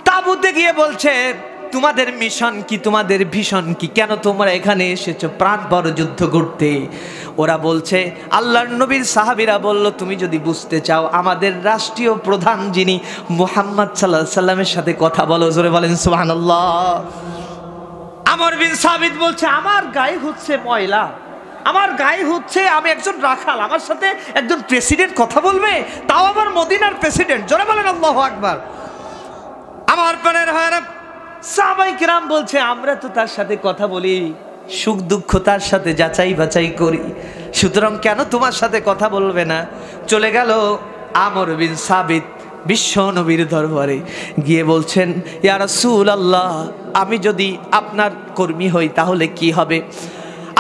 তাবুতে গিয়ে বলছে তোমাদের মিশন কি, তোমাদের ভীষণ কি, কেন তোমরা এখানে এসেছো প্রাণ বড় যুদ্ধ করতে? ওরা বলছে, আল্লাহর নবীর সাহাবীরা বলল তুমি যদি বুঝতে চাও আমাদের রাষ্ট্রীয় প্রধান যিনি মুহাম্মদ সাল্লাল্লাহু আলাইহি সাল্লামের সাথে কথা বলো। জোরে বলেন সুবহানাল্লাহ। আমর বিন সাবিত বলছে আমার গায়ে হচ্ছে ময়লা, আমার গায়ে হচ্ছে, আমি একজন রাখাল, আমার সাথে একজন প্রেসিডেন্ট কথা বলবে, তাও আবার মদিনার প্রেসিডেন্ট। জোরে বলেন আল্লাহু আকবার। আমার প্রাণের ভাইরা, সাহাবায়ে কিরাম বলছে আমরা তো তার সাথে কথা বলি, সুখ দুঃখ তার সাথে যাচাই বাছাই করি, সুতরাং কেন তোমার সাথে কথা বলবে না? চলে গেল আমর বিন সাবিত বিশ্ব নবীর দরবারে, গিয়ে বলছেন ইয়া রাসূলুল্লাহ, আমি যদি আপনার কর্মী হই তাহলে কি হবে?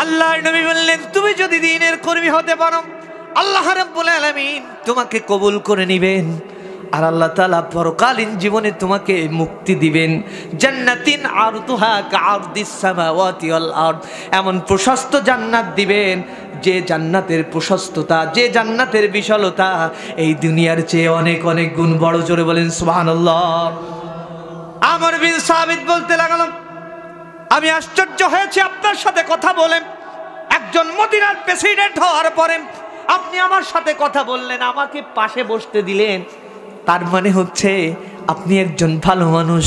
আল্লাহর নবী বললেন তুমি যদি দ্বীনের কর্মী হতে পারো, আল্লাহ রাব্বুল আলামিন তোমাকে কবুল করে নেবেন, আর আল্লাহ তাআলা পরকালীন জীবনে তোমাকে মুক্তি দিবেন। জান্নাতিন আরদুহা কাআরদিস সামাওয়াতি ওয়াল আরদ, এমন প্রশস্ত জান্নাত দিবেন যে জান্নাতের প্রশস্ততা, যে জান্নাতের বিশালতা এই দুনিয়ার চেয়ে অনেক অনেক গুণ বড়। জোরে বলেন সুবহানাল্লাহ। আমর বিন সাবিত বলতে লাগলো আমি আশ্চর্য হয়েছি আপনার সাথে কথা বলেন, একজন মদিনার প্রেসিডেন্ট হওয়ার পরে আপনি আমার সাথে কথা বললেন, আমাকে পাশে বসতে দিলেন, তার মানে হচ্ছে আপনি একজন ভালো মানুষ।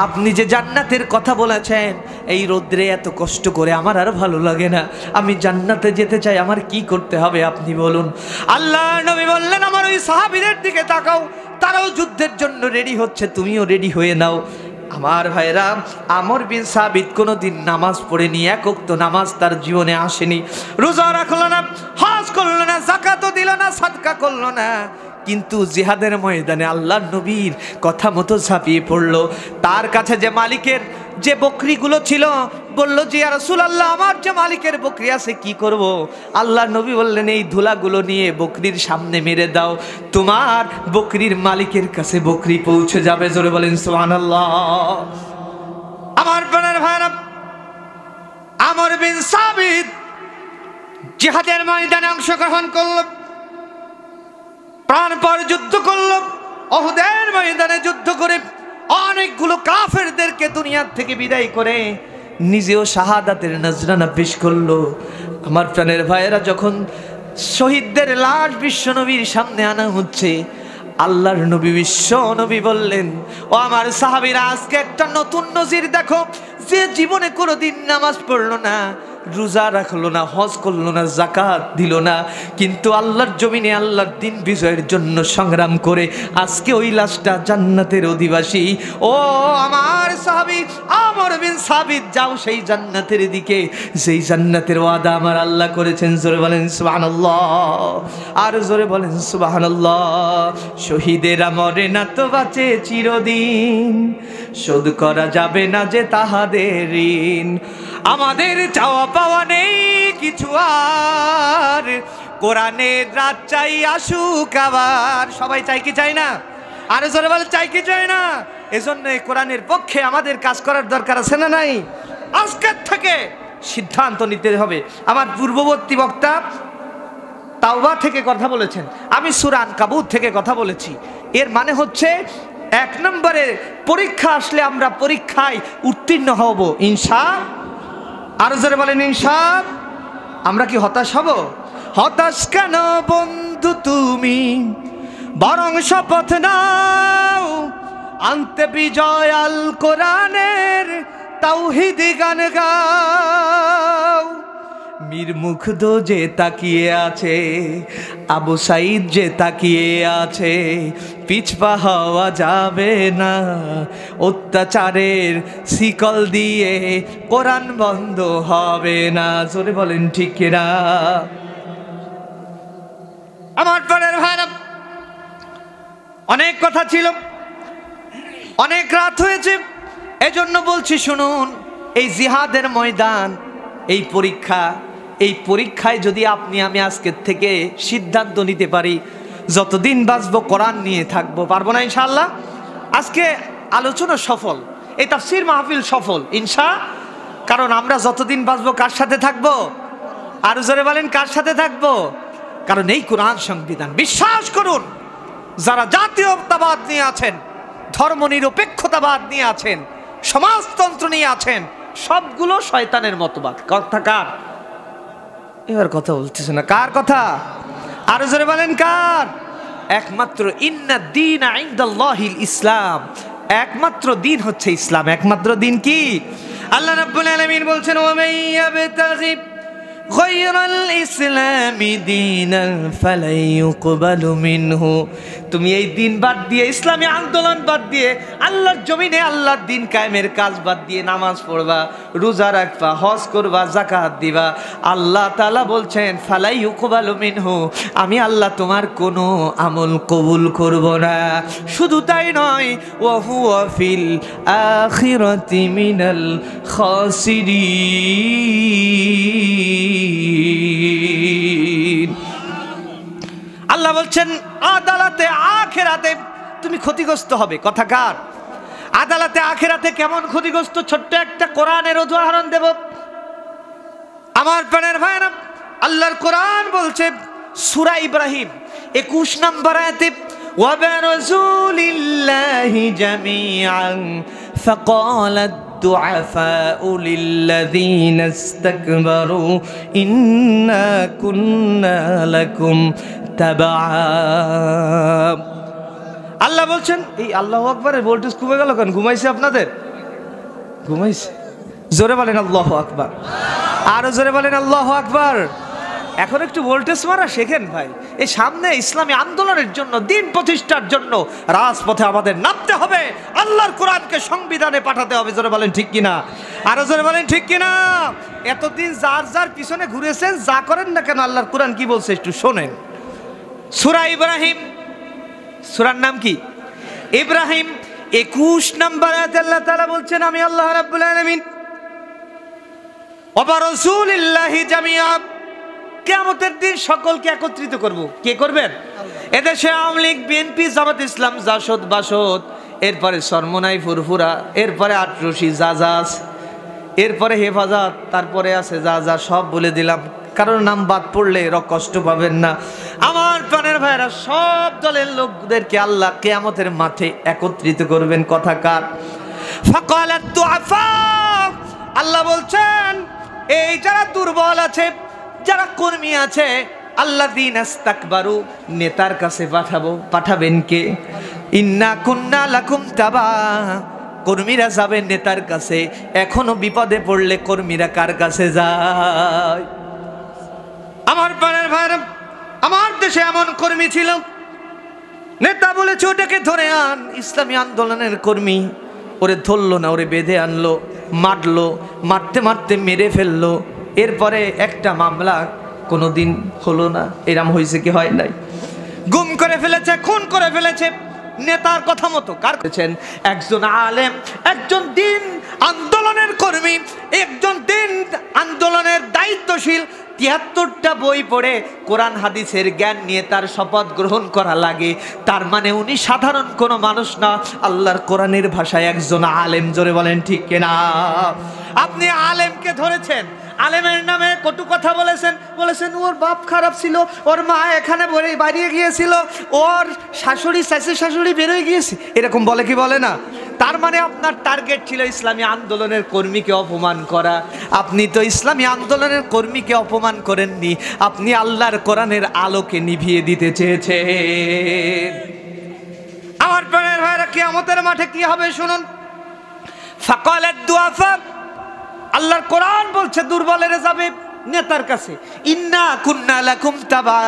আপনি যে জান্নাতের কথা বলেছেন, এই রোদ্রে এত কষ্ট করে আমার আর ভালো লাগে না, আমি জান্নাতে যেতে চাই, আমার কি করতে হবে আপনি বলুন। আল্লাহ নবী বললেন আমার ওই সাহাবীদের দিকে তাকাও, তারাও যুদ্ধের জন্য রেডি হচ্ছে, তুমিও রেডি হয়ে নাও। আমার ভাইরা, আমর বিন সাবিত কোনোদিন নামাজ পড়েনি, এক ওয়াক্ত নামাজ তার জীবনে আসেনি, রোজা রাখলো না, হজ করলো না, যাকাতও দিল না, সাদকা করলো না, কিন্তু জিহাদের ময়দানে আল্লাহর নবীর কথা মতো ঝাঁপিয়ে পড়লো। তার কাছে যে মালিকের যে বকরিগুলো ছিল, বলল যে ইয়া রাসূলুল্লাহ আমার যে মালিকের বকরি আছে কি করব? আল্লাহর নবী বললেন এই ধুলাগুলো নিয়ে বকরির সামনে মেরে দাও, তোমার বকরির মালিকের কাছে বকরি পৌঁছে যাবে। জোরে বলেন সুবহানাল্লাহ। আমার প্রাণের ভাইরা, আমর বিন সাবিত জিহাদের ময়দানে অংশগ্রহণ করল, প্রাণপণ যুদ্ধ করল, উহুদের ময়দানে যুদ্ধ করে অনেকগুলো কাফেরদেরকে দুনিয়ার থেকে বিদায় করে নিজেও শাহাদাতের নজরানা পেশ করলো। আমার প্রাণের ভাইয়েরা, যখন শহীদদের লাশ বিশ্বনবীর সামনে আনা হচ্ছে, আল্লাহর নবী বিশ্ব নবী বললেন ও আমার সাহাবীরা, আজকে একটা নতুন নজির দেখো, যে জীবনে কোনোদিন নামাজ পড়লো না, রোজা রাখলো না, হজ করলো না, যাকাত দিল না, কিন্তু আল্লাহর জমিনে আল্লাহর দিন বিজয়ের জন্য সংগ্রাম করে আজকে ওই লাশটা জান্নাতের অধিবাসী। ও আমার সাহাবী আমর বিন সাবিত, যাও সেই জান্নাতের দিকে, সেই জান্নাতের ওয়াদা আমার আল্লাহ করেছেন। জোরে বলেন সুবহানাল্লাহ, আর জোরে বলেন সুবহানাল্লাহ। শহীদেরা মরে না তো বাঁচে চিরদিন, শোধ করা যাবে না যে তাহাদের ঋণ, আমাদের চাওয়া পাওয়া নেই কিছু আর, কোরআনের রাত চাই আসুক আবার। সবাই চাই কি চাই না? আরে জোরে বলে চাই কি চাই না? এজন্য কোরআনের পক্ষে আমাদের কাজ করার দরকার আছে না নাই? আজকের থেকে সিদ্ধান্ত নিতে হবে। আমার পূর্ববর্তী বক্তা তাওবা থেকে কথা বলেছেন, আমি সূরা আনকাবুত থেকে কথা বলেছি। এর মানে হচ্ছে 1 নম্বরে পরীক্ষা আসলে আমরা পরীক্ষায় উত্তীর্ণ হব ইনশাআল্লাহ। আর জোরে বলেন ইনশাআল্লাহ। আমরা কি হতাশ হব? হতাশ কেন বন্ধু তুমি, বরং শপথ নাও আনতে বিজয় আল কোরআনের তাওহীদি গান গাও। মীর মুগ্ধ যে তাকিয়ে আছে, আবু সাইদ যে তাকিয়ে আছে, পিছপা হওয়া যাবে না। অত্যাচারের শিকল দিয়ে কোরআন বন্ধ হবে না। জোরে বলেন ঠিক কিনা? আমার প্রাণের ভাইরা, অনেক কথা ছিল, অনেক রাত হয়েছে, এজন্য বলছি শুনুন। এই জিহাদের ময়দান, এই পরীক্ষা, এই পরীক্ষায় যদি আপনি আমি আজকের থেকে সিদ্ধান্ত নিতে পারি যতদিন বাঁচবো কোরআন নিয়ে থাকবো, পারবো না ইনশাআল্লাহ? আজকে আলোচনা সফল, এই তাফসীর মাহফিল সফল কারণ আমরা যতদিন বাঁচবো কার সাথে থাকবো? আরো জোরে বলেন, কার সাথে থাকবো? কারণ এই কোরআন সংবিধান, বিশ্বাস করুন, যারা জাতীয়তাবাদ নিয়ে আছেন, ধর্মনিরপেক্ষতাবাদ নিয়ে আছেন, সমাজতন্ত্র নিয়ে আছেন, সবগুলো শয়তানের মতবাদ। কথা কার? এবার কথা বলতেছে না, কার কথা? আরো জোরে বলেন, কার? একমাত্র ইন্না দ্বীন ইনদাল্লাহিল ইসলাম, একমাত্র দিন হচ্ছে ইসলাম। একমাত্র দিন কি? আল্লাহ রাব্বুল আলামিন বলছেন, ওয়া মান ইয়াবতাগি গায়রাল ইসলামি দীনান ফালাই ইউকবালু মিনহু। তুমি এই দিন বাদ দিয়ে, ইসলামী আন্দোলন বাদ দিয়ে, আল্লাহর জমিনে আল্লাহর দিন কায়েমের কাজ বাদ দিয়ে নামাজ পড়বা, রোজা রাখবা, হজ করবা, যাকাত দিবা, আল্লাহ তাআলা বলছেন ফালাই ইউকবালু মিনহু, আমি আল্লাহ তোমার কোনো আমল কবুল করব না। শুধু তাই নয়, ওয়া হুয়া ফিল আখিরাতি মিনাল খাসিরিন। আল্লাহ বলছেন আদালতে আখিরাতে তুমি ক্ষতিগ্রস্ত হবে। কথা কার? আদালতে আখিরাতে কেমন ক্ষতিগ্রস্ত? ছোট্ট একটা কোরআনের উদাহরণ দেব আমার প্রাণের ভাইরা। আল্লাহর কোরআন বলছে সূরা ইব্রাহিম 21 নম্বর আয়াতে, ওয়া বিরাসূলিল্লাহি জামিআন ফাকালাত الضعفاء للذين استكبروا إنا كنا لكم تبعا। আল্লাহ বলছেন, এই আল্লাহু আকবারের ভোল্টেজ কমে গেল কেন? ঘুমাইছে আপনাদের? ঘুমাইছে? জোরে বলেন আল্লাহু আকবার, আরো জোরে বলেন আল্লাহু আকবার। এখন একটু ভোল্টেজ মারা শেখেন ভাই। এই সামনে ইসলামী আন্দোলনের জন্য, দিন প্রতিষ্ঠার জন্য রাজপথে আমাদের নামতে হবে, আল্লাহর কোরআনকে সংবিধানে পাঠাতে হবে। জোরে বলেন ঠিক কিনা? আরো জোরে বলেন ঠিক কিনা? এতদিন যার যার পিছনে ঘুরেছেন, যা করেন না কেন, আল্লাহর কোরআন কি বলছে একটু শোনেন। সূরা ইব্রাহিম, সূরার নাম কি? ইব্রাহিম 21 নম্বর আয়াতে আল্লাহ তাআলা বলছেন, আমি আল্লাহ রাব্বুল আলামিন ওয়া বিরাসূলিল্লাহি জামিআ, কিয়ামতের দিন সকলকে একত্রিত করব। কে করবেন? এদেশে আওয়ামী লীগ, বিএনপি, জামাত ইসলাম, জাসদ, বাসদ, এরপরে সরমনাই, ফুরফুরা, এরপরে আটরশি, জাজাজ, এরপরে হেফাজত, তারপরে আছে যা যা, সব বলে দিলাম, কারোর নাম বাদ পড়লে কষ্ট পাবেন না। আমার প্রাণের ভাইরা, সব দলের লোকদেরকে আল্লাহ কিয়ামতের মাঠে একত্রিত করবেন। কথা কার? ফাকালাত দুআফা, আল্লাহ বলছেন এই যারা দুর্বল আছে, যারা কর্মী আছে, আল্লাযীনা ইসতাকবারু, নেতার কাছে পাঠাবেন কে? ইন্না কুন্না লাকুম তাবা, কর্মীরা যাবেন নেতার কাছে। এখনো বিপদে পড়লে কর্মীরা কার কাছে যায়? আমার প্রাণের ভাইরা, আমার দেশে এমন কর্মী ছিল, নেতা বলেছে ওটাকে ধরে আন, ইসলামী আন্দোলনের কর্মী, ওরে ধরলো না, ওরে বেঁধে আনলো, মারলো, মারতে মারতে মেরে ফেললো। এরপরে একটা মামলা কোনোদিন হলো না। এরম হয়েছে কি হয় নাই? গুম করে ফেলেছে, খুন করে ফেলেছে, নেতার কথা মতো। কার করেছেন? একজন আলেম, একজন দিন আন্দোলনের কর্মী, একজন দিন আন্দোলনের দায়িত্বশীল ৭৩টা বই পড়ে কোরআন হাদিসের জ্ঞান নিয়ে তার শপথ গ্রহণ করা লাগে। তার মানে উনি সাধারণ কোনো মানুষ না, আল্লাহর কোরআনের ভাষায় একজন আলেম। জোরে বলেন ঠিক কিনা? আপনি আলেমকে ধরেছেন, আলেমের নামে কটু কথা বলেছেন ওর বাপ খারাপ ছিল, ওর মা এখানে বাড়িয়ে গিয়েছিল, ওর শাশুড়ি শাশুড়ি বেরোয় গিয়েছে, এরকম বলে কি বলে না? তা তার মানে আপনার টার্গেট ছিল ইসলামী আন্দোলনের কর্মীকে অপমান করা। আপনি তো ইসলামী আন্দোলনের কর্মীকে অপমান করেননি, আপনি আল্লাহর কোরআনের আলোকে নিভিয়ে দিতে চেয়েছেন। আমার প্রাণের ভাইরা, কিয়ামতের মাঠে কি হবে শুনুন। ফাকালাত দুআফা, আল্লাহর কোরআন বলছে দুর্বলেরা যাবে নেতার কাছে। ইন্না কুন্না লাকুম তাবা,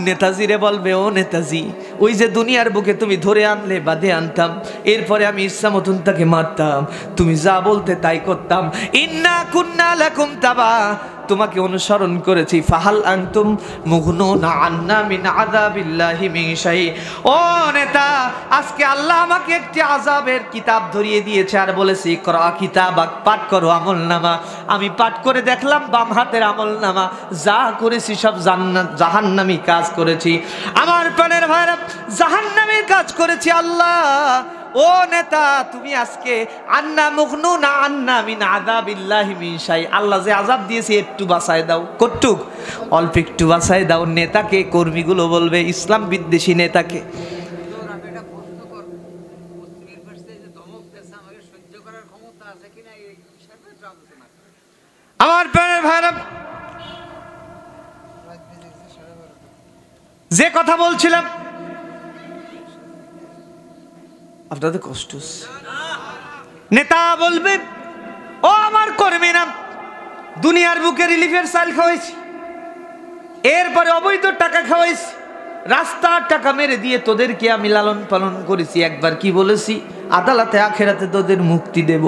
নেতাজিরে বলবে, ও নেতাজি, ওই যে দুনিয়ার বুকে তুমি ধরে আনলে বাঁধে আনতাম, এরপরে আমি ইচ্ছা মতন তাকে মারতাম, তুমি যা বলতে তাই করতাম। ইন্না কুন্না লাকুম তাবা, তোমাকে অনুসরণ করেছি। ফাহাল আনতুম মুগনুনা আন্না মিন আযাবিল্লাহি মিন শাই। ও নেতা, আজকে আল্লাহ আমাকে একটি আযাবের কিতাব ধরিয়ে দিয়েছে আর বলেছে ইকরা কিতাবাক, পাঠ করো আমলনামা। আমি পাঠ করে দেখলাম বাম হাতের আমলনামা, যা করেছি সব জাহান্নামী কাজ করেছি। আমার প্রাণের ভাইরা, জাহান্নামী কাজ করেছি। আল্লাহ, ও নেতা, তুমি আজকে আন্না মুগনুনা আন্না মিন আযাবিল্লাহি মিন শাই, আল্লাহ যে আযাব দিয়েছে একটু বাঁচায় দাও। কতটুক? অল্প একটু বাঁচায় দাও। নেতাকে, কর্মীগুলো বলবে, ইসলাম বিদ্বেষী নেতাকে। আমার প্রাণের ভাইরা, যে কথা বলছিলাম, আপনাদের কষ্ট, নেতা বলবে, ও আমার কর্মীরা, দুনিয়ার বুকে রিলিফের চাল খাওয়াইছি, এরপরে অবৈধ টাকা খাওয়াইছি, রাস্তার টাকা মেরে দিয়ে তোদেরকে আমি লালন পালন করেছি। একবার কি বলেছি? আদালতে আখেরাতে তোদের মুক্তি দেব।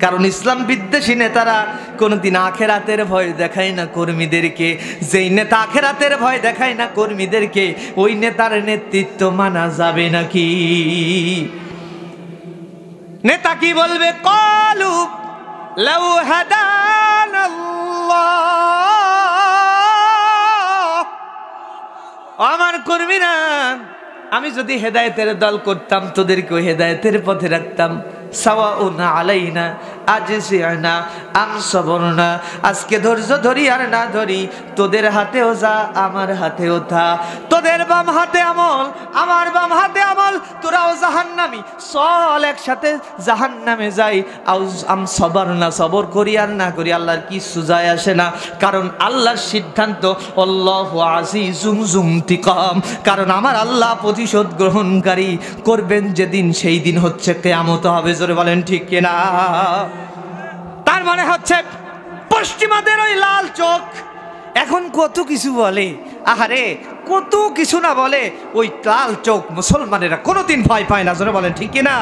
কারণ ইসলাম বিদ্বেষী নেতারা কোনোদিন আখেরাতের ভয় দেখায় না কর্মীদেরকে। যেই নেতা আখেরাতের ভয় দেখায় না কর্মীদেরকে, ওই নেতার নেতৃত্ব মানা যাবে নাকি? নেতা কি বলবে? ক্বালু লাউ হাদানাল্লাহ, আমার কর্মীরা, আমি যদি হেদায়েতের দল করতাম, তোদেরকেও হেদায়েতের পথে রাখতাম। সাওয়াউন আলাইনা আজজিনা আম সাবরনা, আজকে ধৈর্য ধরি আর না ধরি, তোদের হাতেও যা আমার হাতেও তা। তোদের বাম হাতে আমল, আমার বাম হাতে আমল, তোরাও জাহান্নামী, চল একসাথে জাহান্নামে যাই। আম সাবরনা, সবর করি আর না করি, আল্লাহর কিছু যায় আসে না। কারণ আল্লাহর সিদ্ধান্ত, আল্লাহু আজিজুম যুনতিকাম, কারণ আমার আল্লাহ প্রতিশোধ গ্রহণকারী করবেন যেদিন, সেই দিন হচ্ছে কিয়ামত হবে। জোরে বলেন ঠিক কিনা? তার মানে হচ্ছে পশ্চিমাদের ওই লাল চোখ এখন কত কিছু বলে, আহারে কত কিছু না বলে, ওই লাল চোখ মুসলমানেরা কোনোদিন ভয় পায় না। জোরে বলেন ঠিক কিনা?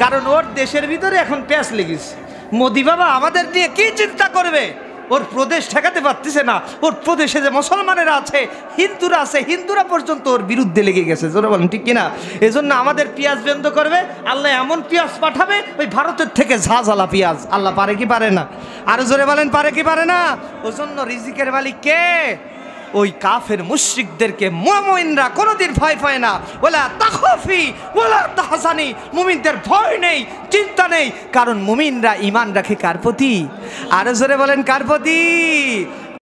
কারণ ওর দেশের ভিতরে এখন প্যাঁচ লেগেছে। মোদি বাবা আমাদের নিয়ে কি চিন্তা করবে? ওর প্রদেশ ঠেকাতে পারতেছে না। ওর প্রদেশে যে মুসলমানেরা আছে, হিন্দুরা আছে, হিন্দুরা পর্যন্ত ওর বিরুদ্ধে লেগে গেছে। জোরে বলেন ঠিক কিনা? এজন্য আমাদের পেঁয়াজ বন্ধ করবে, আল্লাহ এমন পেঁয়াজ পাঠাবে, ওই ভারতের থেকে ঝাঁঝালা পেঁয়াজ। আল্লাহ পারে কি পারে না? আরো জোরে বলেন, পারে কি পারে না? ওজন্য রিজিকের মালিক কে? ওই কাফের মুশরিকদেরকে মুমিনরা কোনোদিন ভয় পায় না। ওয়ালা তাখাফি ওয়ালা তাহজানি, মুমিনদের ভয় নেই, চিন্তা নেই, কারণ মুমিনরা ঈমান রাখে কার প্রতি? আরো জোরে বলেন কার প্রতি?